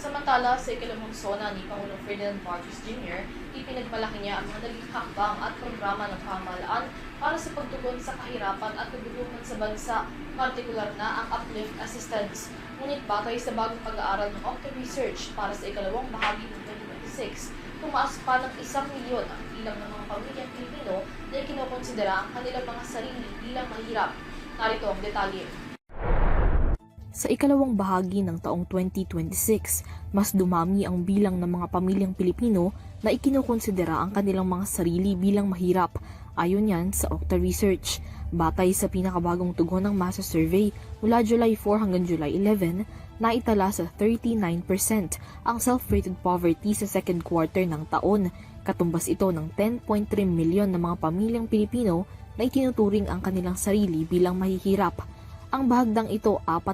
Samantala, sa ikalimang sona ni Pangulong Ferdinand Marcos Jr., ipinagmalaki niya ang mga naging hakbang at programa ng pamahalaan para sa pagtugon sa kahirapan at kabuluhan sa bansa, partikular na ang uplift assistance. Ngunit batay sa bagong pag-aaral ng Octa Research para sa ikalawang bahagi ng 2026, tumaas pa ng 1 milyon ang bilang ng mga pamilyang Pilipino na ikinokonsidera ang kanilang mga sarili bilang mahirap. Narito ang detalye. Sa ikalawang bahagi ng taong 2026, mas dumami ang bilang ng mga pamilyang Pilipino na ikinokonsidera ang kanilang mga sarili bilang mahirap, ayon yan sa Octa Research. Batay sa pinakabagong tugon ng Masa Survey mula July 4 hanggang July 11, naitala sa 39% ang self-rated poverty sa second quarter ng taon. Katumbas ito ng 10.3 milyon na mga pamilyang Pilipino na itinuturing ang kanilang sarili bilang mahihirap. Ang bahagdang ito 4%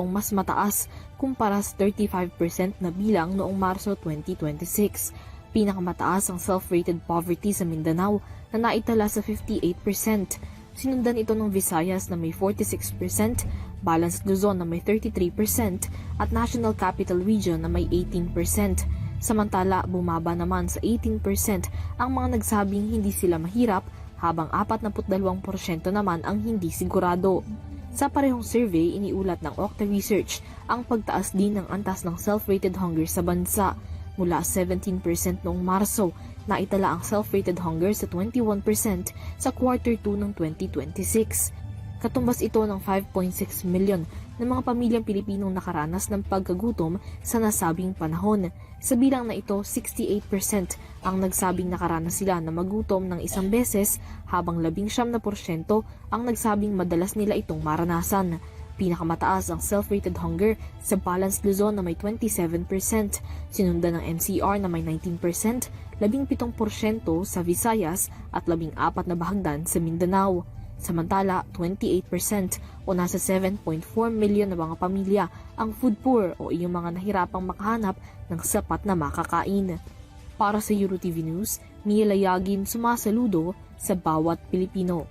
mas mataas kumpara sa 35% na bilang noong Marso 2026. Pinakamataas ang self-rated poverty sa Mindanao na naitala sa 58%. Sinundan ito ng Visayas na may 46%, Balanced Luzon na may 33% at National Capital Region na may 18%. Samantala, bumaba naman sa 18% ang mga nagsabing hindi sila mahirap habang 42% naman ang hindi sigurado. Sa parehong survey, iniulat ng Octa Research ang pagtaas din ng antas ng self-rated hunger sa bansa. Mula 17% noong Marso, naitala ang self-rated hunger sa 21% sa quarter 2 ng 2026. Katumbas ito ng 5.6 milyon ng mga pamilyang Pilipinong nakaranas ng pagkagutom sa nasabing panahon. Sa bilang na ito, 68% ang nagsabing nakaranas sila na magutom ng isang beses habang 19% ang nagsabing madalas nila itong maranasan. Pinakamataas ang self-rated hunger sa Balanced Luzon na may 27%, sinundan ng NCR na may 19%, 17% sa Visayas at 14 na bahagdan sa Mindanao. Samantala, 28% o nasa 7.4 milyon na mga pamilya ang food poor o iyong mga nahirapang makahanap ng sapat na makakain. Para sa EuroTV News, Mia Layagin sumasaludo sa bawat Pilipino.